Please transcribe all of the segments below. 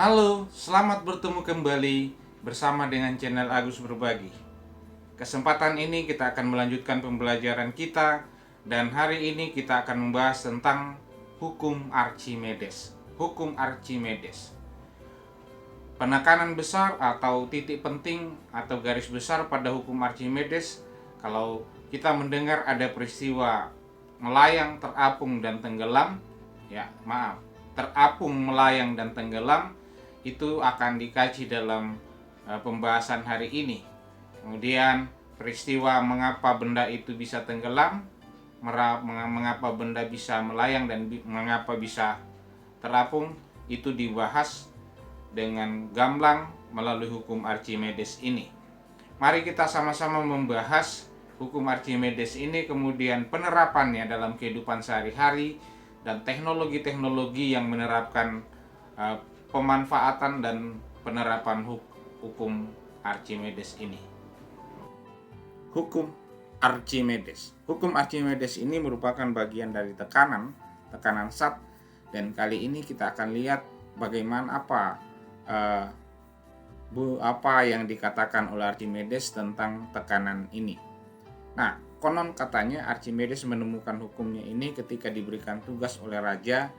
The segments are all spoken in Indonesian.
Halo, selamat bertemu kembali bersama dengan channel Agus Berbagi. Kesempatan ini kita akan melanjutkan pembelajaran kita dan hari ini kita akan membahas tentang hukum Archimedes. Hukum Archimedes. Penekanan besar atau titik penting atau garis besar pada hukum Archimedes, kalau kita mendengar ada peristiwa melayang, terapung dan tenggelam, terapung, melayang dan tenggelam, itu akan dikaji dalam pembahasan hari ini. Kemudian peristiwa mengapa benda itu bisa tenggelam, mengapa benda bisa melayang dan mengapa bisa terapung, itu dibahas dengan gamblang melalui hukum Archimedes ini. Mari kita sama-sama membahas hukum Archimedes ini, kemudian penerapannya dalam kehidupan sehari-hari dan teknologi-teknologi yang menerapkan pemanfaatan dan penerapan hukum Archimedes ini. Hukum Archimedes. Hukum Archimedes ini merupakan bagian dari tekanan zat, dan kali ini kita akan lihat bagaimana apa yang dikatakan oleh Archimedes tentang tekanan ini. Nah, konon katanya Archimedes menemukan hukumnya ini ketika diberikan tugas oleh raja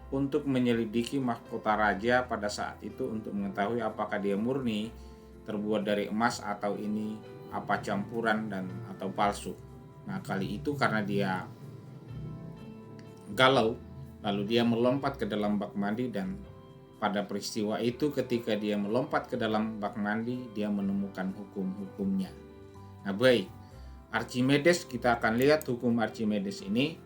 untuk menyelidiki mahkota raja pada saat itu untuk mengetahui apakah dia murni terbuat dari emas atau ini apa campuran dan atau palsu. Nah, kali itu karena dia galau, lalu dia melompat ke dalam bak mandi, dan pada peristiwa itu ketika dia melompat ke dalam bak mandi, dia menemukan hukum-hukumnya. Nah, baik, Archimedes, kita akan lihat hukum Archimedes ini.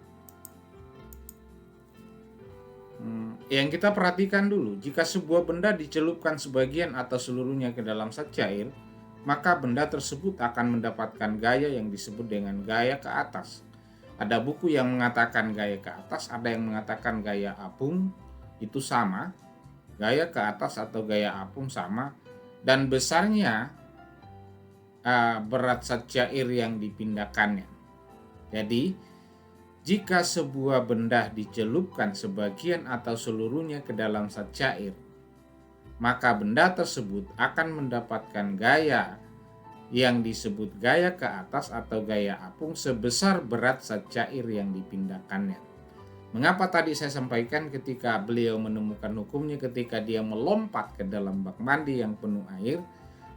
Yang kita perhatikan dulu, jika sebuah benda dicelupkan sebagian atau seluruhnya ke dalam zat cair, maka benda tersebut akan mendapatkan gaya yang disebut dengan gaya ke atas. Ada buku yang mengatakan gaya ke atas, ada yang mengatakan gaya apung, itu sama. Gaya ke atas atau gaya apung sama, dan besarnya berat zat cair yang dipindahkannya. Jadi, jika sebuah benda dicelupkan sebagian atau seluruhnya ke dalam zat cair, maka benda tersebut akan mendapatkan gaya yang disebut gaya ke atas atau gaya apung sebesar berat zat cair yang dipindahkannya. Mengapa tadi saya sampaikan ketika beliau menemukan hukumnya ketika dia melompat ke dalam bak mandi yang penuh air,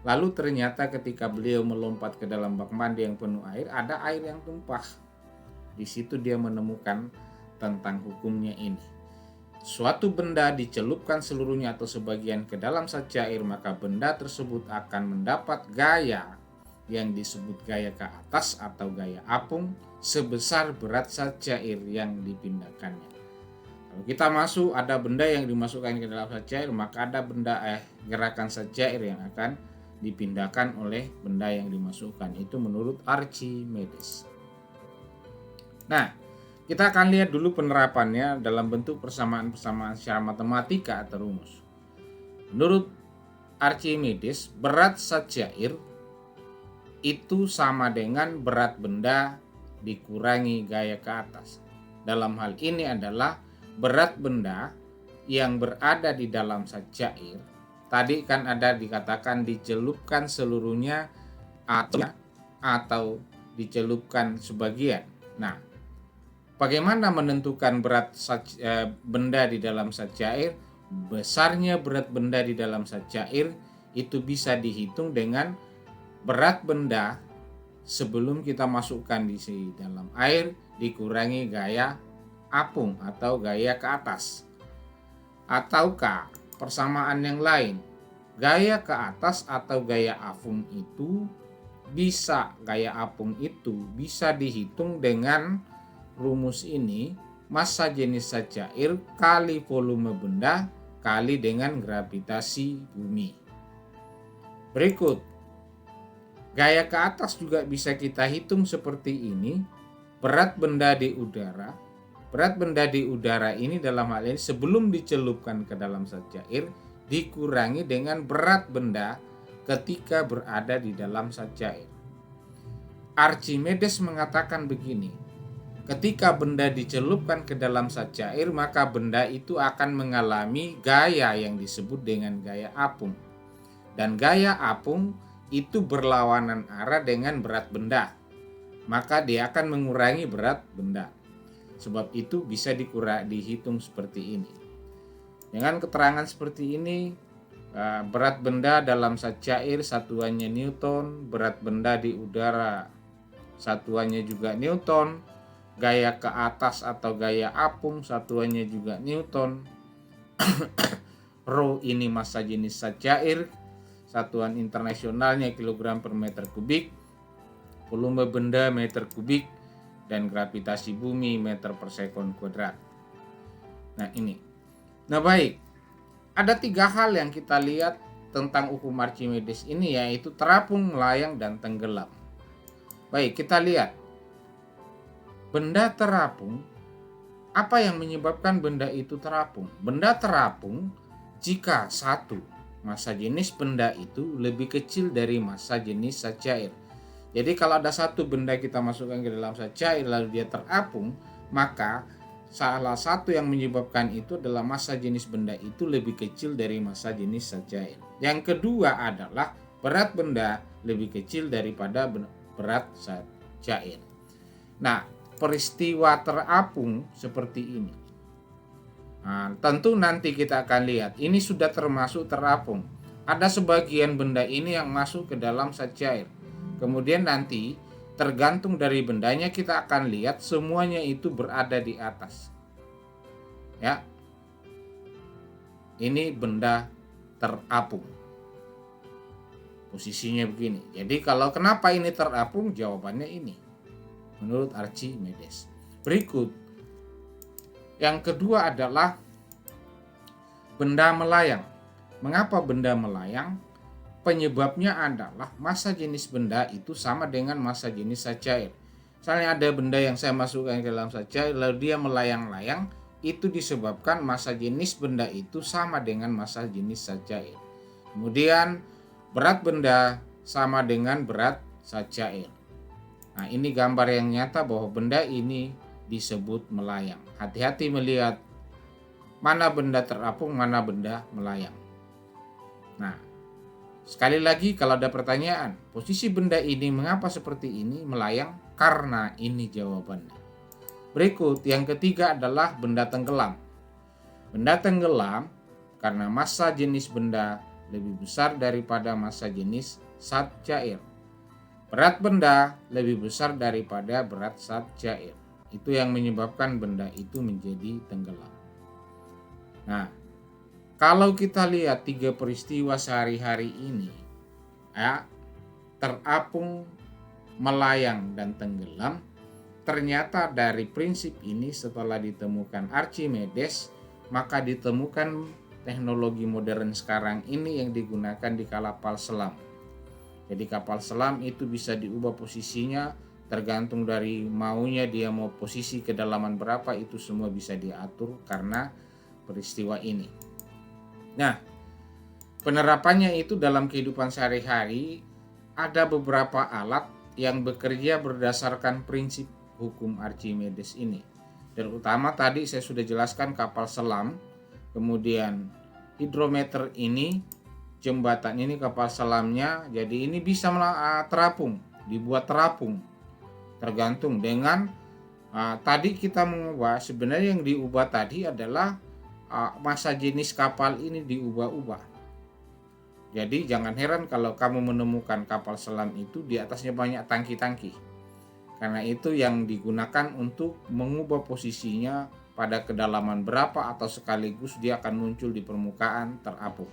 lalu ternyata ketika beliau melompat ke dalam bak mandi yang penuh air, ada air yang tumpah. Di situ dia menemukan tentang hukumnya ini. Suatu benda dicelupkan seluruhnya atau sebagian ke dalam zat cair, maka benda tersebut akan mendapat gaya yang disebut gaya ke atas atau gaya apung sebesar berat zat cair yang dipindahkannya. Kalau kita masuk, ada benda yang dimasukkan ke dalam zat cair, maka ada gerakan zat cair yang akan dipindahkan oleh benda yang dimasukkan. Itu menurut Archimedes. Nah, kita akan lihat dulu penerapannya dalam bentuk persamaan-persamaan secara matematika atau rumus. Menurut Archimedes, berat zat cair itu sama dengan berat benda dikurangi gaya ke atas. Dalam hal ini adalah berat benda yang berada di dalam zat cair. Tadi kan ada dikatakan dicelupkan seluruhnya atau dicelupkan sebagian. Nah, bagaimana menentukan berat benda di dalam zat cair? Besarnya berat benda di dalam zat cair itu bisa dihitung dengan berat benda sebelum kita masukkan di dalam air dikurangi gaya apung atau gaya ke atas. Ataukah persamaan yang lain, gaya ke atas atau gaya apung itu gaya apung itu bisa dihitung dengan rumus ini, massa jenis zat cair kali volume benda kali dengan gravitasi bumi. Berikut, gaya ke atas juga bisa kita hitung seperti ini. Berat benda di udara. Berat benda di udara ini dalam hal ini sebelum dicelupkan ke dalam zat cair dikurangi dengan berat benda ketika berada di dalam zat cair. Archimedes mengatakan begini, ketika benda dicelupkan ke dalam zat cair, maka benda itu akan mengalami gaya yang disebut dengan gaya apung. Dan gaya apung itu berlawanan arah dengan berat benda, maka dia akan mengurangi berat benda. Sebab itu bisa dihitung seperti ini. Dengan keterangan seperti ini, berat benda dalam zat cair satuannya Newton, berat benda di udara satuannya juga Newton, gaya ke atas atau gaya apung satuannya juga Newton. Rho ini massa jenis zat cair, satuan internasionalnya kilogram per meter kubik, volume benda meter kubik, dan gravitasi bumi meter per sekon kuadrat. Nah ini. Nah baik, ada 3 hal yang kita lihat tentang hukum Archimedes ini, yaitu terapung, melayang, dan tenggelam. Baik, kita lihat. Benda terapung, apa yang menyebabkan benda itu terapung? Benda terapung jika satu, massa jenis benda itu lebih kecil dari massa jenis zat cair. Jadi kalau ada satu benda kita masukkan ke dalam zat cair lalu dia terapung, maka salah satu yang menyebabkan itu adalah massa jenis benda itu lebih kecil dari massa jenis zat cair. Yang kedua adalah berat benda lebih kecil daripada berat zat cair. Nah, peristiwa terapung seperti ini. Nah, tentu nanti kita akan lihat ini sudah termasuk terapung. Ada sebagian benda ini yang masuk ke dalam zat cair. Kemudian nanti tergantung dari bendanya kita akan lihat semuanya itu berada di atas. Ya. Ini benda terapung. Posisinya begini. Jadi kalau kenapa ini terapung? Jawabannya ini. Menurut Archimedes. Berikut. Yang kedua adalah benda melayang. Mengapa benda melayang? Penyebabnya adalah massa jenis benda itu sama dengan massa jenis zat cair. Misalnya ada benda yang saya masukkan ke dalam zat cair lalu dia melayang-layang, itu disebabkan massa jenis benda itu sama dengan massa jenis zat cair. Kemudian berat benda sama dengan berat zat cair. Nah, ini gambar yang nyata bahwa benda ini disebut melayang. Hati-hati melihat mana benda terapung, mana benda melayang. Nah, sekali lagi kalau ada pertanyaan, posisi benda ini mengapa seperti ini melayang? Karena ini jawabannya. Berikut, yang ketiga adalah benda tenggelam. Benda tenggelam karena massa jenis benda lebih besar daripada massa jenis zat cair. Berat benda lebih besar daripada berat zat cair. Itu yang menyebabkan benda itu menjadi tenggelam. Nah, kalau kita lihat 3 peristiwa sehari-hari ini, ya, terapung, melayang, dan tenggelam, ternyata dari prinsip ini setelah ditemukan Archimedes, maka ditemukan teknologi modern sekarang ini yang digunakan di kapal selam. Jadi kapal selam itu bisa diubah posisinya tergantung dari maunya dia mau posisi kedalaman berapa, itu semua bisa diatur karena peristiwa ini. Nah, penerapannya itu dalam kehidupan sehari-hari ada beberapa alat yang bekerja berdasarkan prinsip hukum Archimedes ini. Dan utama tadi saya sudah jelaskan kapal selam, kemudian hidrometer ini, jembatan ini kapal selamnya, jadi ini bisa terapung, dibuat terapung. Tergantung dengan tadi kita mengubah, sebenarnya yang diubah tadi adalah massa jenis kapal ini diubah-ubah. Jadi jangan heran kalau kamu menemukan kapal selam itu di atasnya banyak tangki-tangki. Karena itu yang digunakan untuk mengubah posisinya pada kedalaman berapa atau sekaligus dia akan muncul di permukaan terapung.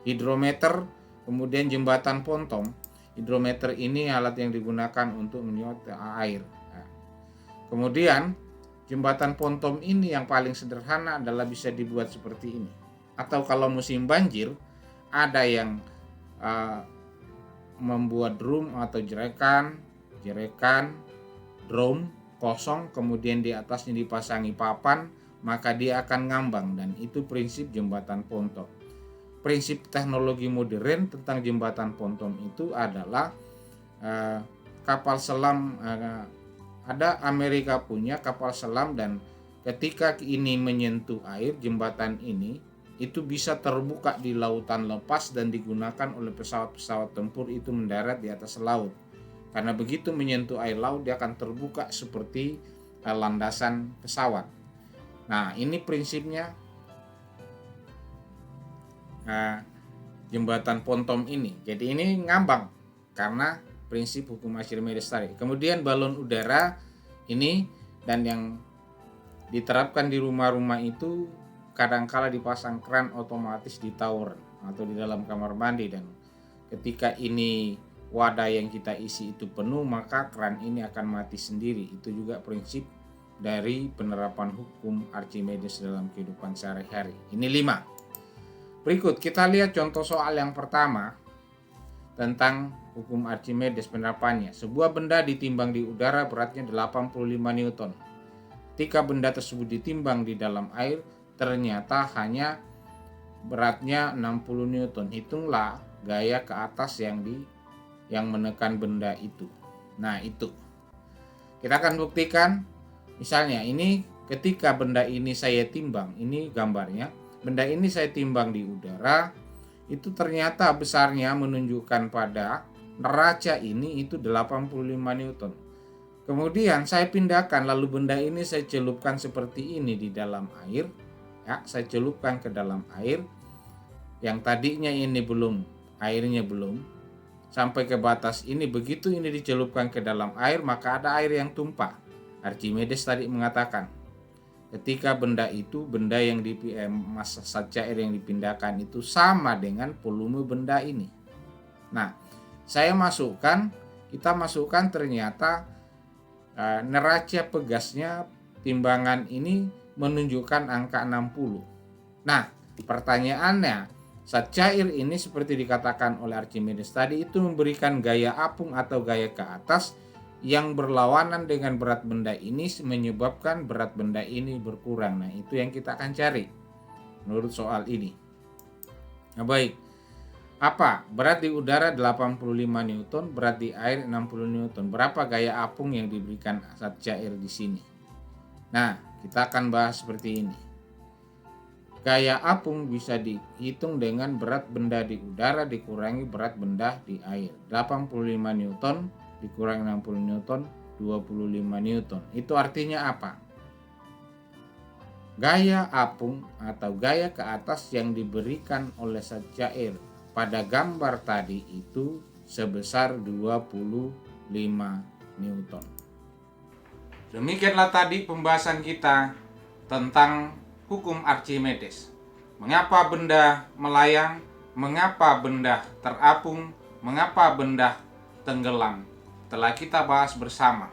Hidrometer, kemudian jembatan ponton. Hidrometer ini alat yang digunakan untuk menyedot air. Nah, kemudian jembatan ponton ini yang paling sederhana adalah bisa dibuat seperti ini. Atau kalau musim banjir, ada yang membuat drum atau jerekan, drum kosong, kemudian di atasnya dipasangi papan, maka dia akan ngambang, dan itu prinsip jembatan ponton. Prinsip teknologi modern tentang jembatan ponton itu adalah kapal selam ada Amerika punya kapal selam, dan ketika ini menyentuh air, jembatan ini itu bisa terbuka di lautan lepas dan digunakan oleh pesawat-pesawat tempur itu mendarat di atas laut. Karena begitu menyentuh air laut, dia akan terbuka seperti landasan pesawat. Nah, ini prinsipnya jembatan Pontom ini. Jadi ini ngambang karena prinsip hukum Archimedes tadi. Kemudian balon udara ini, dan yang diterapkan di rumah-rumah itu kadangkala dipasang keran otomatis di tower atau di dalam kamar mandi, dan ketika ini wadah yang kita isi itu penuh, maka keran ini akan mati sendiri. Itu juga prinsip dari penerapan hukum Archimedes dalam kehidupan sehari-hari. Ini 5. Berikut kita lihat contoh soal yang pertama tentang hukum Archimedes penerapannya. Sebuah benda ditimbang di udara, beratnya 85 Newton. Ketika benda tersebut ditimbang di dalam air, ternyata hanya beratnya 60 Newton. Hitunglah gaya ke atas yang menekan benda itu. Nah, itu kita akan buktikan. Misalnya ini ketika benda ini saya timbang, ini gambarnya, benda ini saya timbang di udara, itu ternyata besarnya menunjukkan pada neraca ini itu 85 Newton. Kemudian saya pindahkan, lalu benda ini saya celupkan seperti ini di dalam air. Ya, saya celupkan ke dalam air. Yang tadinya ini airnya belum sampai ke batas ini. Begitu ini dicelupkan ke dalam air, maka ada air yang tumpah. Archimedes tadi mengatakan, ketika benda yang massa zat cair yang dipindahkan itu sama dengan volume benda ini. Nah, kita masukkan ternyata neraca pegasnya timbangan ini menunjukkan angka 60. Nah, pertanyaannya, zat cair ini seperti dikatakan oleh Archimedes tadi itu memberikan gaya apung atau gaya ke atas yang berlawanan dengan berat benda ini, menyebabkan berat benda ini berkurang. Nah, itu yang kita akan cari menurut soal ini. Nah, baik. Apa? Berat di udara 85 Newton, berat di air 60 Newton. Berapa gaya apung yang diberikan zat cair di sini? Nah, kita akan bahas seperti ini. Gaya apung bisa dihitung dengan berat benda di udara dikurangi berat benda di air. 85 Newton dikurangi 60 Newton, 25 Newton. Itu artinya apa? Gaya apung atau gaya ke atas yang diberikan oleh zat cair pada gambar tadi itu sebesar 25 Newton. Demikianlah tadi pembahasan kita tentang hukum Archimedes. Mengapa benda melayang, mengapa benda terapung, mengapa benda tenggelam. Telah kita bahas bersama.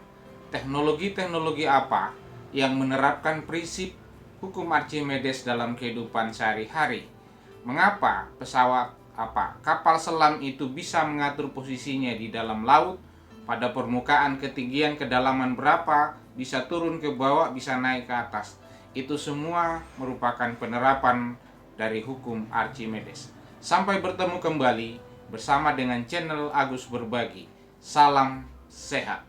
Teknologi-teknologi apa yang menerapkan prinsip hukum Archimedes dalam kehidupan sehari-hari. Mengapa kapal selam itu bisa mengatur posisinya di dalam laut, pada permukaan, ketinggian, kedalaman berapa, bisa turun ke bawah, bisa naik ke atas. Itu semua merupakan penerapan dari hukum Archimedes. Sampai bertemu kembali bersama dengan channel Agus Berbagi. Salam sehat.